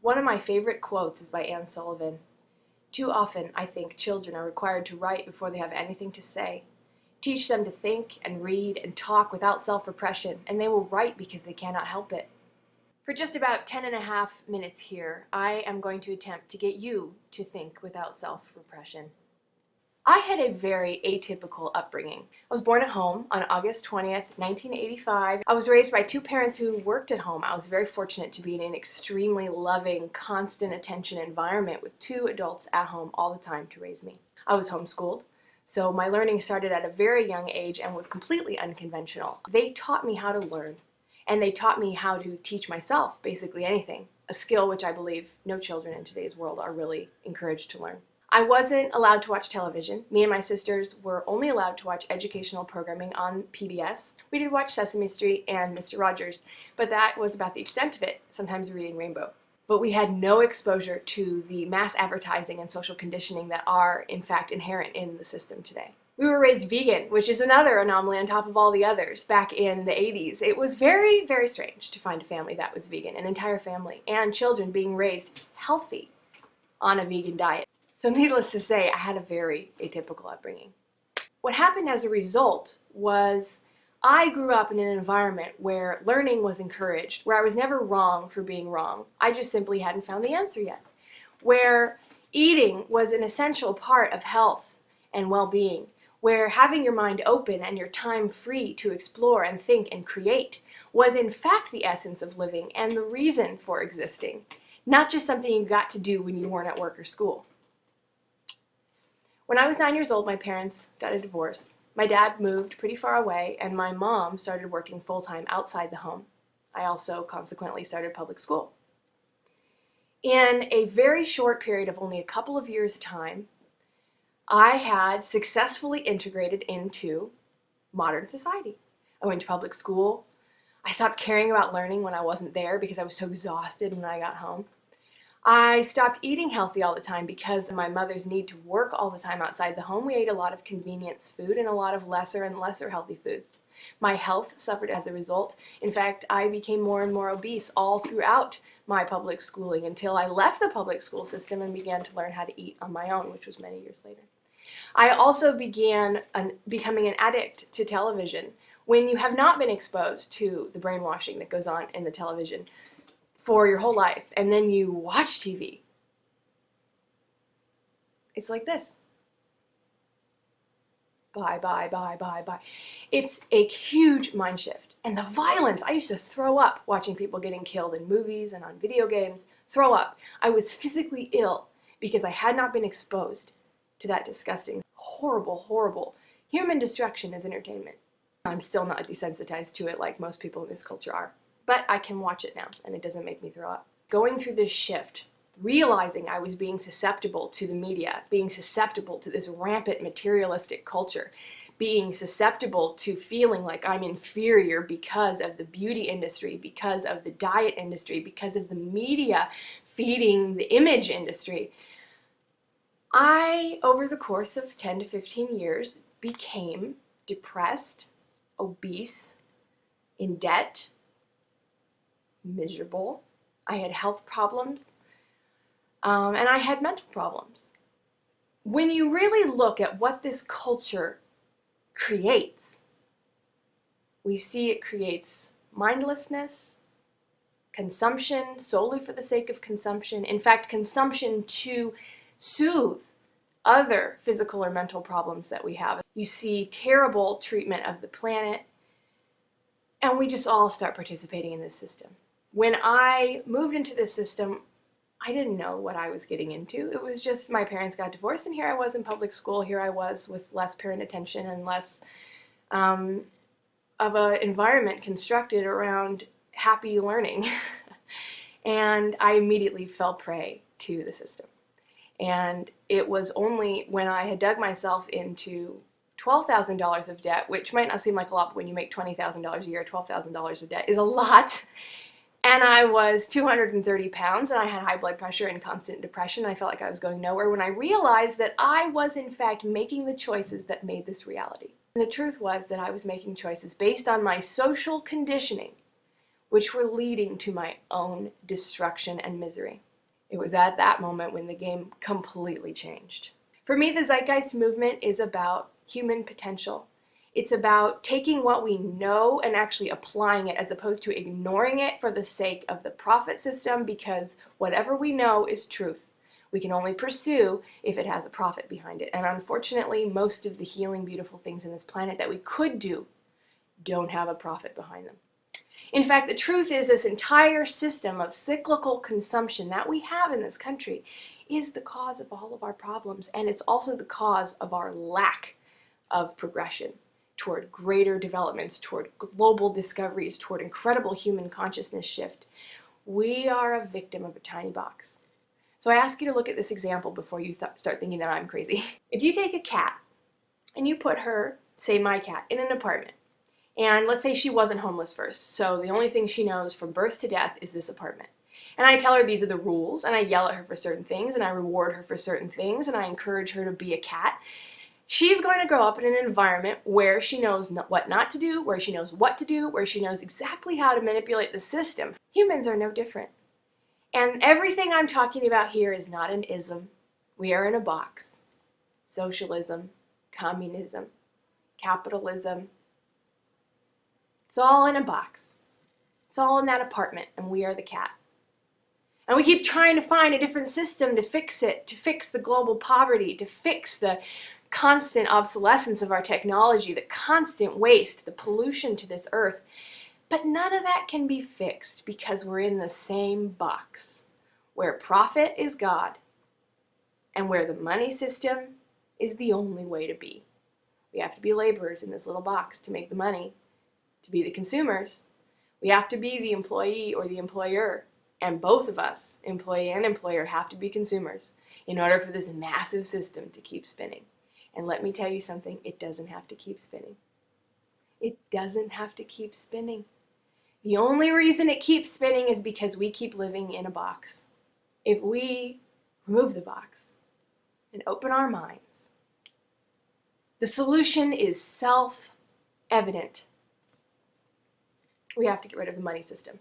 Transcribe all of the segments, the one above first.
One of my favorite quotes is by Anne Sullivan. Too often, I think, children are required to write before they have anything to say. Teach them to think and read and talk without self-repression, and they will write because they cannot help it. For just about 10.5 minutes here, I am going to attempt to get you to think without self-repression. I had a very atypical upbringing. I was born at home on August 20th, 1985. I was raised by two parents who worked at home. I was very fortunate to be in an extremely loving, constant attention environment with two adults at home all the time to raise me. I was homeschooled, so my learning started at a very young age and was completely unconventional. They taught me how to learn, and they taught me how to teach myself basically anything, a skill which I believe no children in today's world are really encouraged to learn. I wasn't allowed to watch television. Me and my sisters were only allowed to watch educational programming on PBS. We did watch Sesame Street and Mr. Rogers, but that was about the extent of it, sometimes reading Rainbow. But we had no exposure to the mass advertising and social conditioning that are, in fact, inherent in the system today. We were raised vegan, which is another anomaly on top of all the others back in the 80s. It was very, very strange to find a family that was vegan, an entire family, and children being raised healthy on a vegan diet. So needless to say, I had a very atypical upbringing. What happened as a result was I grew up in an environment where learning was encouraged, where I was never wrong for being wrong. I just simply hadn't found the answer yet. Where eating was an essential part of health and well-being. Where having your mind open and your time free to explore and think and create was in fact the essence of living and the reason for existing, not just something you got to do when you weren't at work or school. When I was 9 years old, my parents got a divorce. My dad moved pretty far away, and my mom started working full-time outside the home. I also consequently started public school. In a very short period of only a couple of years' time, I had successfully integrated into modern society. I went to public school. I stopped caring about learning when I wasn't there because I was so exhausted when I got home. I stopped eating healthy all the time because of my mother's need to work all the time outside the home. We ate a lot of convenience food and a lot of lesser and lesser healthy foods. My health suffered as a result. In fact, I became more and more obese all throughout my public schooling until I left the public school system and began to learn how to eat on my own, which was many years later. I also began becoming an addict to television. When you have not been exposed to the brainwashing that goes on in the television for your whole life, and then you watch TV, it's like this. Bye, bye, bye, bye, bye. It's a huge mind shift. And the violence, I used to throw up watching people getting killed in movies and on video games. Throw up. I was physically ill because I had not been exposed to that disgusting, horrible, horrible human destruction as entertainment. I'm still not desensitized to it like most people in this culture are. But I can watch it now, and it doesn't make me throw up. Going through this shift, realizing I was being susceptible to the media, being susceptible to this rampant materialistic culture, being susceptible to feeling like I'm inferior because of the beauty industry, because of the diet industry, because of the media feeding the image industry, I, over the course of 10 to 15 years, became depressed, obese, in debt, miserable. I had health problems, and I had mental problems. When you really look at what this culture creates, we see it creates mindlessness, consumption solely for the sake of consumption, in fact, consumption to soothe other physical or mental problems that we have. You see terrible treatment of the planet, and we just all start participating in this system. When I moved into this system, I didn't know what I was getting into. It was just my parents got divorced, and here I was in public school. Here I was with less parent attention and less of an environment constructed around happy learning. And I immediately fell prey to the system. And it was only when I had dug myself into $12,000 of debt, which might not seem like a lot, but when you make $20,000 a year, $12,000 of debt is a lot. And I was 230 pounds, and I had high blood pressure and constant depression. I felt like I was going nowhere when I realized that I was, in fact, making the choices that made this reality. And the truth was that I was making choices based on my social conditioning, which were leading to my own destruction and misery. It was at that moment when the game completely changed. For me, the Zeitgeist movement is about human potential. It's about taking what we know and actually applying it as opposed to ignoring it for the sake of the profit system, because whatever we know is truth. We can only pursue if it has a profit behind it. And unfortunately, most of the healing, beautiful things in this planet that we could do don't have a profit behind them. In fact, the truth is this entire system of cyclical consumption that we have in this country is the cause of all of our problems, and it's also the cause of our lack of progression toward greater developments, toward global discoveries, toward incredible human consciousness shift. We are a victim of a tiny box. So I ask you to look at this example before you start thinking that I'm crazy. If you take a cat and you put her, say my cat, in an apartment, and let's say she wasn't homeless first, so the only thing she knows from birth to death is this apartment. And I tell her these are the rules, and I yell at her for certain things, and I reward her for certain things, and I encourage her to be a cat. She's going to grow up in an environment where she knows what not to do, where she knows what to do, where she knows exactly how to manipulate the system. Humans are no different. And everything I'm talking about here is not an ism. We are in a box. Socialism, communism, capitalism. It's all in a box. It's all in that apartment, and we are the cat. And we keep trying to find a different system to fix it, to fix the global poverty, to fix the constant obsolescence of our technology, the constant waste, the pollution to this earth. But none of that can be fixed because we're in the same box, where profit is God and where the money system is the only way to be. We have to be laborers in this little box to make the money, to be the consumers. We have to be the employee or the employer, and both of us, employee and employer, have to be consumers in order for this massive system to keep spinning. And let me tell you something, it doesn't have to keep spinning. It doesn't have to keep spinning. The only reason it keeps spinning is because we keep living in a box. If we remove the box and open our minds, the solution is self-evident. We have to get rid of the money system.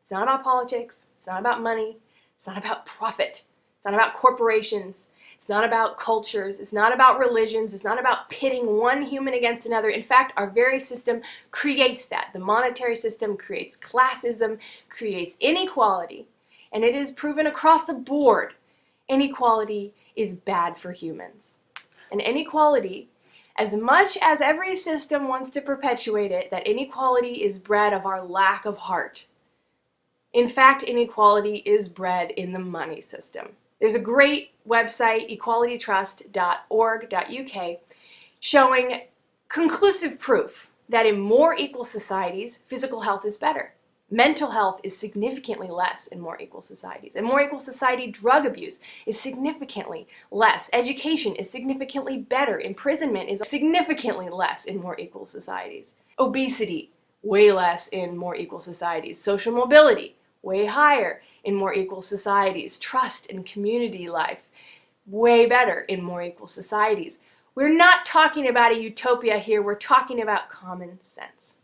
It's not about politics. It's not about money. It's not about profit. It's not about corporations. It's not about cultures. It's not about religions. It's not about pitting one human against another. In fact, our very system creates that. The monetary system creates classism, creates inequality, and it is proven across the board. Inequality is bad for humans. And inequality, as much as every system wants to perpetuate it, that inequality is bred of our lack of heart. In fact, inequality is bred in the money system. There's a great website, equalitytrust.org.uk, showing conclusive proof that in more equal societies, physical health is better. Mental health is significantly less in more equal societies. In more equal society, drug abuse is significantly less. Education is significantly better. Imprisonment is significantly less in more equal societies. Obesity, way less in more equal societies. Social mobility, way higher in more equal societies. Trust and community life, way better in more equal societies. We're not talking about a utopia here, we're talking about common sense.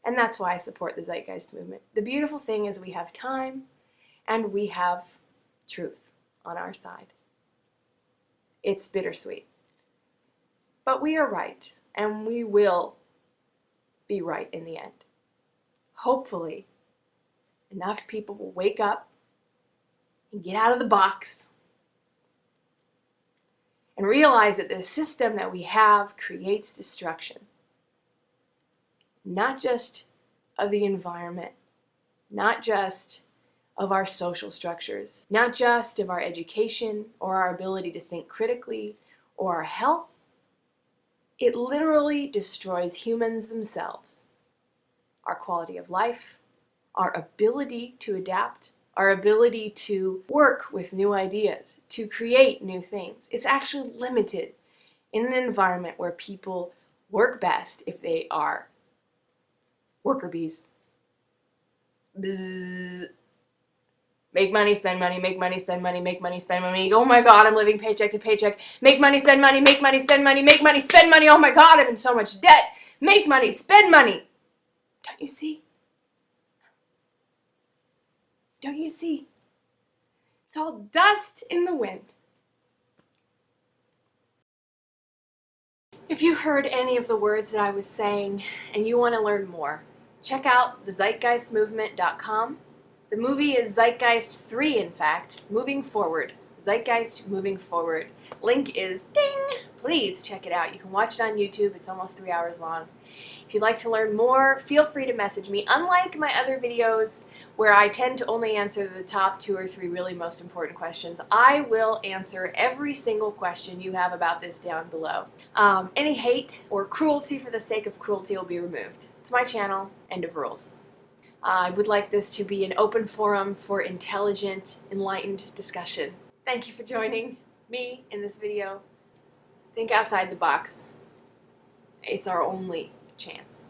And that's why I support the Zeitgeist movement. The beautiful thing is we have time and we have truth on our side. It's bittersweet. But we are right, and we will be right in the end. Hopefully, enough people will wake up and get out of the box and realize that the system that we have creates destruction. Not just of the environment, not just of our social structures, not just of our education or our ability to think critically or our health. It literally destroys humans themselves, our quality of life, our ability to adapt, our ability to work with new ideas, to create new things. It's actually limited in an environment where people work best if they are worker bees. Bzzz. Make money, spend money, make money, spend money, make money, spend money. Oh my God, I'm living paycheck to paycheck. Make money, spend money, make money, spend money, make money, spend money. Oh my God, I'm in so much debt. Make money, spend money. Don't you see? Don't you see? It's all dust in the wind. If you heard any of the words that I was saying and you want to learn more, check out thezeitgeistmovement.com. The movie is Zeitgeist 3, in fact, Moving Forward. Zeitgeist Moving Forward. Link is ding! Please check it out. You can watch it on YouTube. It's almost 3 hours long. If you'd like to learn more, feel free to message me. Unlike my other videos where I tend to only answer the top 2 or 3 really most important questions, I will answer every single question you have about this down below. Any hate or cruelty for the sake of cruelty will be removed. It's my channel. End of rules. I would like this to be an open forum for intelligent, enlightened discussion. Thank you for joining me in this video. Think outside the box. It's our only chance.